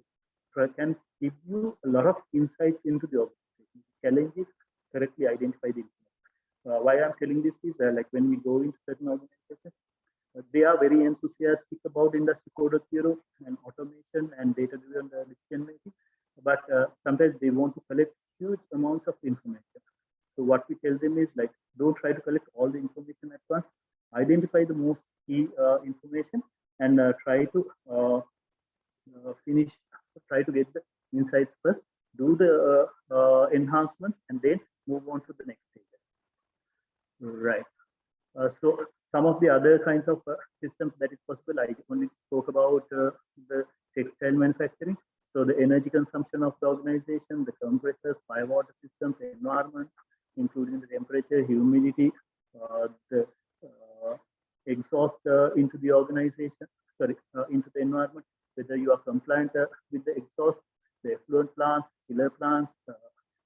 Speaker 4: can give you a lot of insights into the organization. The challenge is correctly identify the information. Why I'm telling this is like when we go into certain organizations, they are very enthusiastic about Industry 4.0 and automation and data-driven decision making, but sometimes they want to collect huge amounts of information. So what we tell them is like, don't try to collect all the information at once. Identify the most key information and try to try to get the insights first, do the enhancements, and then move on to the next stage. Right. So some of the other kinds of systems that is possible, I only spoke about the textile manufacturing. So the energy consumption of the organization, the compressors, fire water systems, the environment, including the temperature, humidity, the exhaust into the organization, into the environment, whether you are compliant with the exhaust, the effluent plants, chiller plants,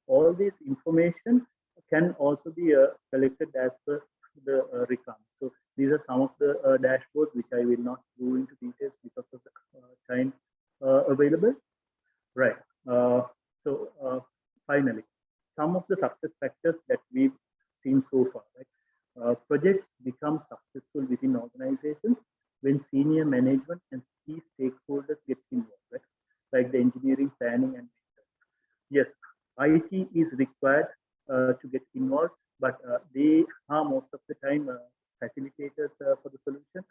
Speaker 4: all this information can also be collected as per the requirement. So these are some of the dashboards which I will not go into details because of the time available. Right. So finally, some of the success factors that we've seen so far. Right? Projects become successful within organizations when senior management and key stakeholders get involved, right? Like the engineering, planning, and yes, IT is required to get involved, but they are most of the time facilitators for the solution,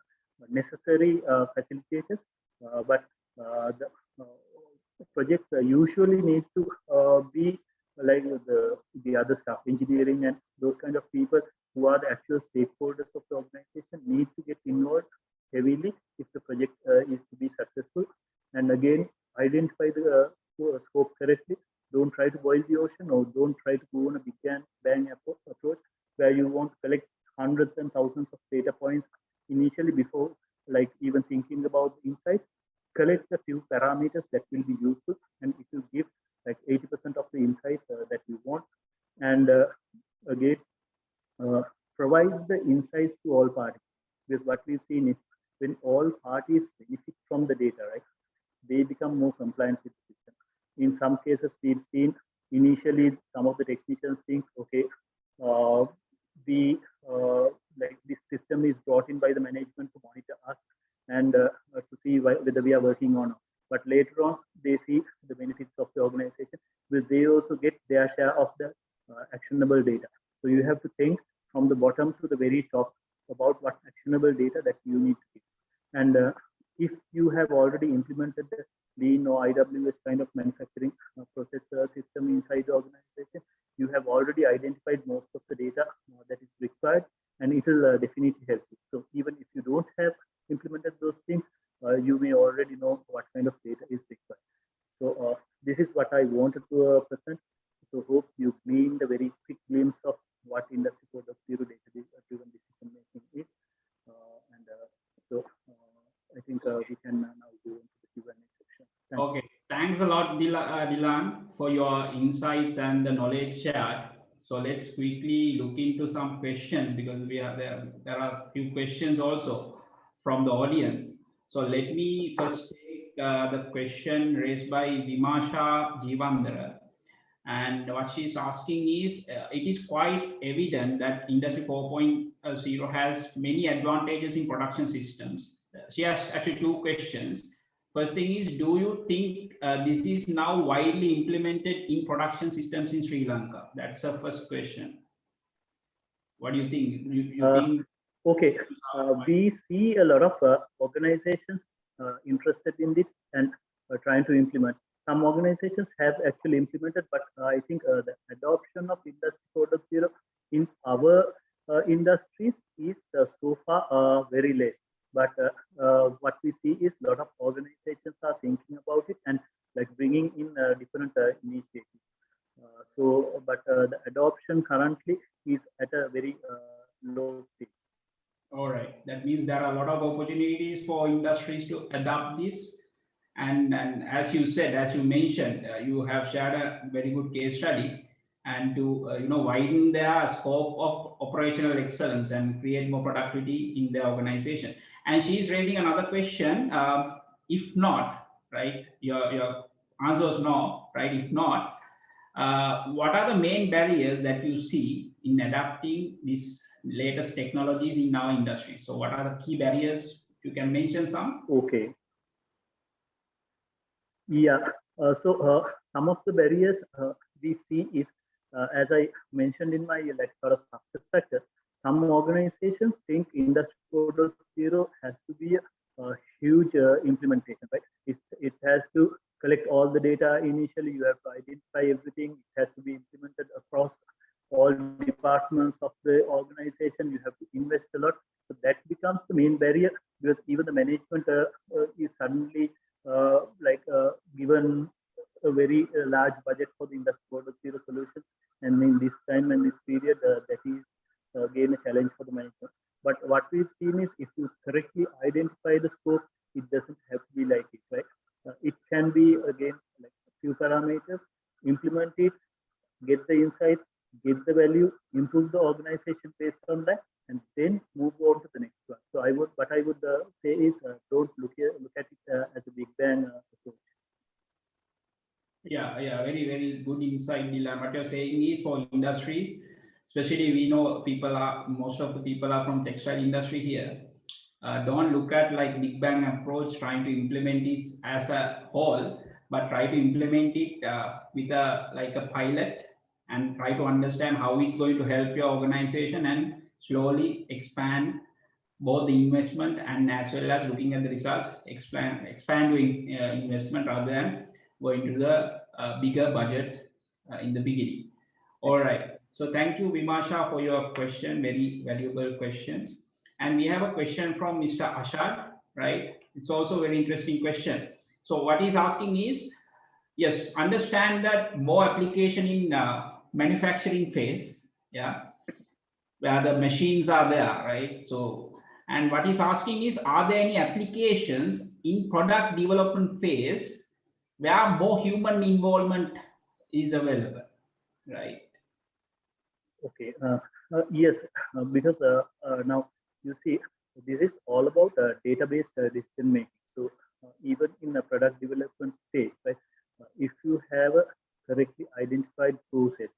Speaker 4: necessary facilitators, but the projects usually need to be like the other staff, engineering and those kind of people who are the actual stakeholders of the organization need to get involved heavily if the project is to be successful. And again, identify the scope correctly. Don't try to boil the ocean, or don't try to go on a big bang approach where you want to collect hundreds and thousands of data points initially before like even thinking about the insights. Collect a few parameters that will be useful, and it will give like 80% of the insights that you want. And again, provide the insights to all parties, because what we've seen is when all parties benefit from the data, right, they become more compliant with the system. In some cases, we've seen initially some of the technicians think, okay, like this system is brought in by the management to monitor us and to see whether we are working or not. But later on, they see the benefits of the organization, because they also get their share of the actionable data. So you have to think from the bottom to the very top about what actionable data that you need to give. And if you have already implemented the Lean or IWS kind of manufacturing process system inside the organization, you have already identified most of the data that is required, and it will definitely help you. So even if you don't have implemented those things, you may already know what kind of data is required. So this is what I wanted to present. So hope you gleaned a very quick glimpse of what Industry 4.0 data-driven decision making is. So I think we can now go into the Q&A section.
Speaker 3: Okay, thanks a lot, Dilan, for your insights and the knowledge shared. So let's quickly look into some questions, because we are there are a few questions also from the audience. So let me first take the question raised by Vimasha Jivandara. And what she's asking is, it is quite evident that Industry 4.0 has many advantages in production systems. She has actually two questions. First thing is, do you think this is now widely implemented in production systems in Sri Lanka? That's the first question. What do you think? You think?
Speaker 4: Okay, we see a lot of organizations interested in this and trying to implement. Some organizations have actually implemented, but I think the adoption of Industry 4.0 in our industries is so far very less. But what we see is a lot of organizations are thinking about it and like bringing in different initiatives. But the adoption currently is at a very low stage.
Speaker 3: All right. That means there are a lot of opportunities for industries to adopt this. And as you said, as you mentioned, you have shared a very good case study, and to widen their scope of operational excellence and create more productivity in the organization. And she is raising another question. If not, right, your answer is no, right? If not, what are the main barriers that you see in adapting these latest technologies in our industry? So what are the key barriers? You can mention some.
Speaker 4: Okay. Yeah. Some of the barriers we see is, as I mentioned in my sort of success factor, some organizations think Industry 4.0 has to be a huge implementation, right? It has to collect all the data initially. You have to identify everything. It has to be implemented across all departments of the organization. You have to invest a lot. So that becomes the main barrier, because even the management is suddenly given a very large budget for the Industry 4.0 solution, and in this time and this period, that is again a challenge for the management. But what we've seen is, if you correctly identify the scope, it doesn't have to be like it, right? It can be again like a few parameters, implement it, get the insights, get the value, improve the organization based on that, and then move on to the next one. So what I would say is, don't look at it as a big bang approach.
Speaker 3: Yeah, very, very good insight, Dylan. What you're saying is, for industries, especially we know most of the people are from textile industry here. Don't look at like big bang approach, trying to implement it as a whole, but try to implement it with a pilot, and try to understand how it's going to help your organization, and slowly expand both the investment and as well as looking at the result, expand your investment rather than going to the bigger budget in the beginning. All right. So thank you, Vimasha, for your question. Very valuable questions. And we have a question from Mr. Ashad, right? It's also a very interesting question. So what he's asking is, yes, understand that more application in manufacturing phase, yeah, where the machines are there, right? So, and what he's asking is, are there any applications in product development phase where more human involvement is available, right?
Speaker 4: Okay. Yes, because now you see, this is all about database decision making. So even in a product development stage, right? If you have a correctly identified process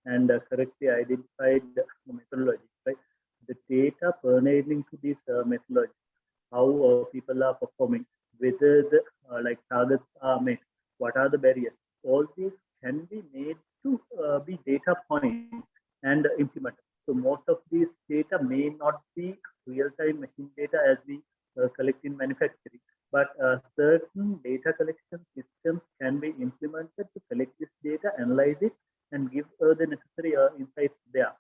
Speaker 4: and correctly identified methodology, right? The data pertaining to this methodology, how people are performing, whether the targets are met, what are the barriers, all these can be made to be data points and implemented. So most of these data may not be real-time machine data as we collect in manufacturing, but certain data collection systems can be implemented to collect this data, analyze it, and give the necessary insights there.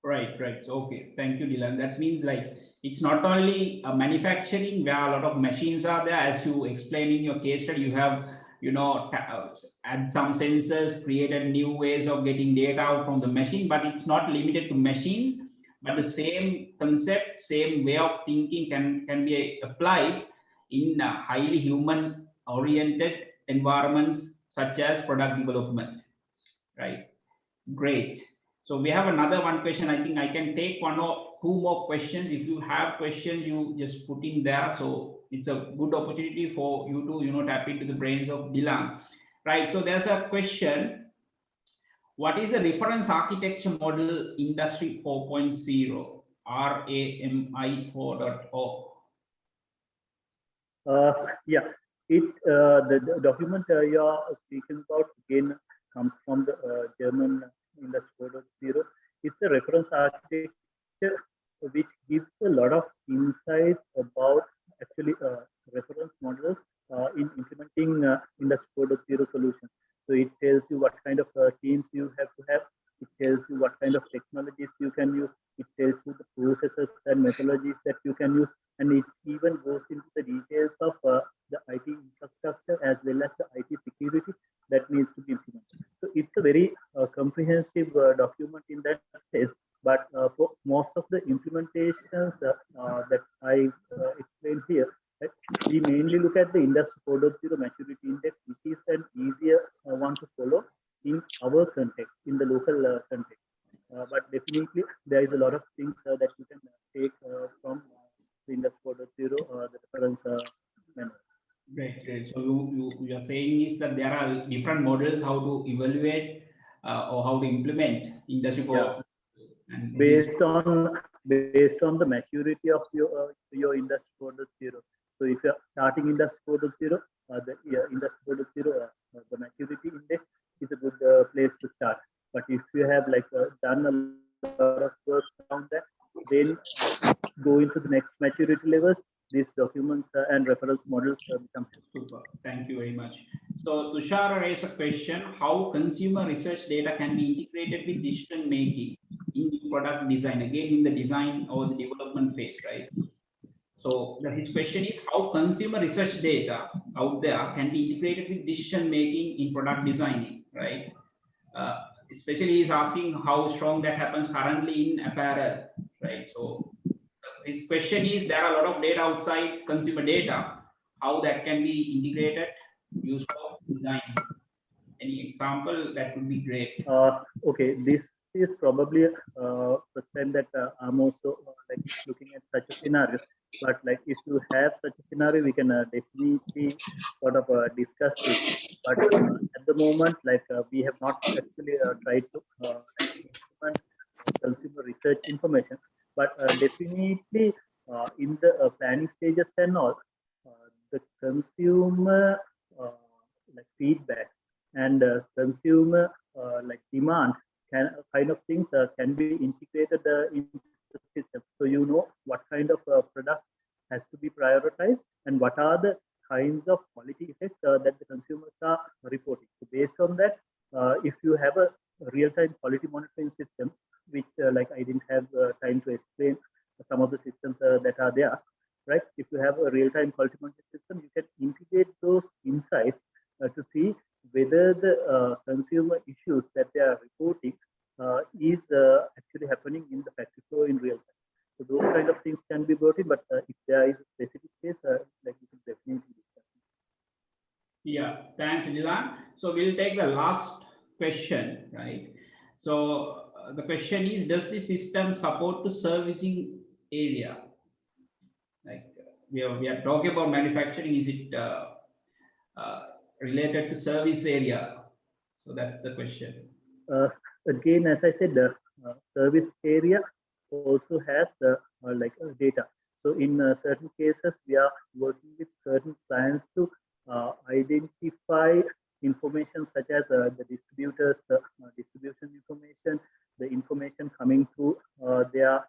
Speaker 3: Right. Okay. Thank you, Dylan. That means like it's not only manufacturing where a lot of machines are there, as you explained in your case study. You have add some sensors, created new ways of getting data out from the machine, but it's not limited to machines. But the same concept, same way of thinking can be applied in highly human-oriented environments such as product development. Right. Great. So we have another one question. I think I can take one or two more questions. If you have questions, you just put in there. So it's a good opportunity for you to tap into the brains of Dylan. Right. So there's a question. What is the reference architecture model Industry 4.0, RAMI 4.0?
Speaker 4: Yeah, the document you are speaking about again comes from the German Industry 4.0. It's a reference architecture which gives a lot of insights about actually reference models in implementing Industry 4.0 solutions. So it tells you what kind of teams you have to have. It tells you what kind of technologies you can use. It tells you the processes and methodologies that you can use, and it even goes into the details of the IT infrastructure as well as the IT security that needs to be implemented. So it's a very comprehensive document in that case. But for most of the implementations that I explained here, right, we mainly look at the Industry 4.0 maturity index, which is an easier one to follow in our context, in the local context. But definitely, there is a lot of things that you can take from the Industry 4.0, the reference manual.
Speaker 3: Great, great. So you are saying is that there are different models how to evaluate or how to implement Industry 4.0.
Speaker 4: Yeah.
Speaker 3: And
Speaker 4: Based on the maturity of your Industry 4.0. So if you're starting Industry 4.0, the Industry 4.0, the maturity index is a good place to start. But if you have like done a lot of work around that, then go into the next maturity levels. These documents and reference models become
Speaker 3: super. Thank you very much. So Tushar raised a question: how consumer research data can be integrated with decision making in product design? Again, in the design or the development phase, right? So his question is how consumer research data out there can be integrated with decision making in product designing, right? Especially he's asking how strong that happens currently in apparel, right? So his question is there are a lot of data outside consumer data, how that can be integrated, used for design. Any example that would be great.
Speaker 4: Okay, this is probably first time that I'm also like looking at such a scenario. But like if you have such a scenario, we can definitely sort of discuss this. But at the moment, like we have not actually tried to implement consumer research information. But definitely in the planning stages and all, the consumer like feedback and consumer like demand kind of things can be integrated into the system. So you know what kind of products has to be prioritized and what are the kinds of quality effects that the consumers are reporting. So based on that, if you have a real-time quality monitoring system, which like I didn't have time to explain some of the systems that are there, right? If you have a real-time quality monitoring system, you can integrate those insights to see whether the consumer issues that they are reporting is actually happening in the factory floor in real time. So those kind of things can be brought in, but if there is a specific case, like you can definitely discuss.
Speaker 3: Yeah, thanks, Dylan. So we'll take the last question, right? So the question is, does the system support to servicing area? Like we are talking about manufacturing, is it related to service area? So that's the question.
Speaker 4: Again, as I said, the service area also has like data. So in certain cases, we are working with certain clients to identify information such as the distributors, distribution information, the information coming through their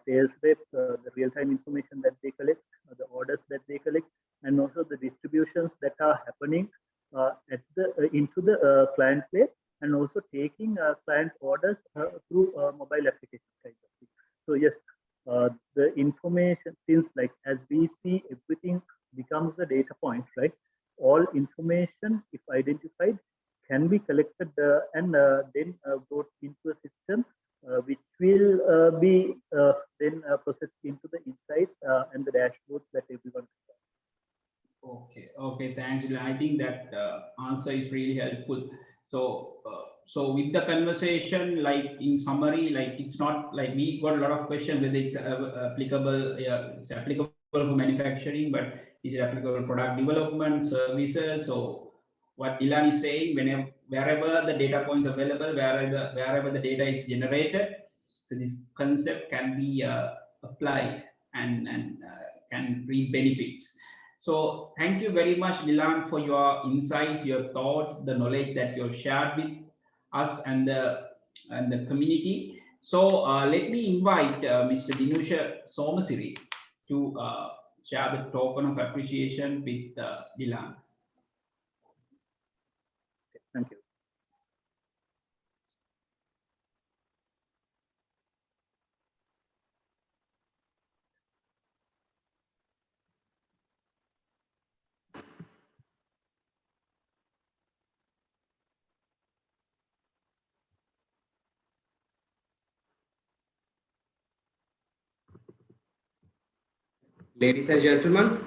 Speaker 4: sales reps, the real-time information that they collect, the orders that they collect, and also the distributions that are happening at the into the client place, and also taking client orders through mobile application kind of thing. So yes, the information, since like as we see everything becomes the data point, right? All information, if identified, can be collected and then brought into a system which will be then processed into the insights and the dashboards that everyone can.
Speaker 3: Okay, thanks. I think that answer is really helpful. So, so with the conversation, like in summary, like it's not like we got a lot of questions whether it's applicable. Yeah, it's applicable for manufacturing, but is it applicable product development, services? So, what Dylan is saying, wherever the data points available, wherever the data is generated, so this concept can be applied and can reap benefits. So thank you very much, Dilan, for your insights, your thoughts, the knowledge that you've shared with us and the community. So let me invite Mr. Dinusha Somasiri to share the token of appreciation with Dilan.
Speaker 4: Thank you.
Speaker 5: Ladies and gentlemen,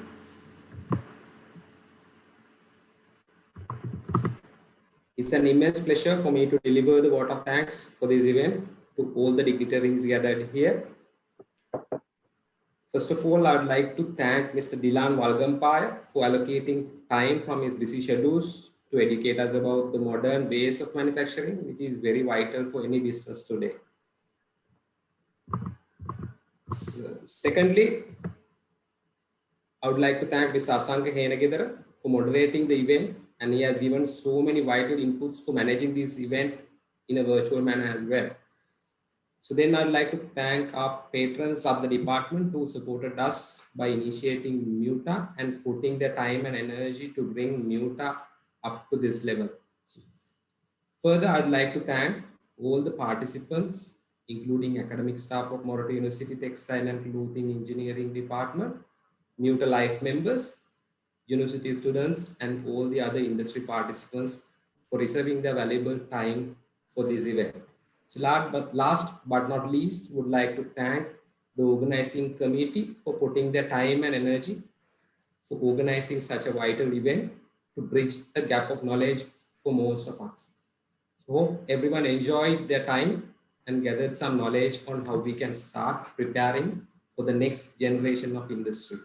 Speaker 5: it's an immense pleasure for me to deliver the vote of thanks for this event to all the dignitaries gathered here. First of all, I'd like to thank Mr. Dilan Walgampaya for allocating time from his busy schedules to educate us about the modern ways of manufacturing, which is very vital for any business today. Secondly, I would like to thank Mr. Asanka Henagedara for moderating the event, and he has given so many vital inputs for managing this event in a virtual manner as well. So then I'd like to thank our patrons of the department who supported us by initiating MUTA and putting their time and energy to bring MUTA up to this level. So further, I'd like to thank all the participants, including academic staff of Morato University Textile and Clothing Engineering Department, MUTA Life members, university students, and all the other industry participants for reserving their valuable time for this event. So last but not least, would like to thank the organizing committee for putting their time and energy for organizing such a vital event to bridge the gap of knowledge for most of us. So hope everyone enjoyed their time and gathered some knowledge on how we can start preparing for the next generation of industry.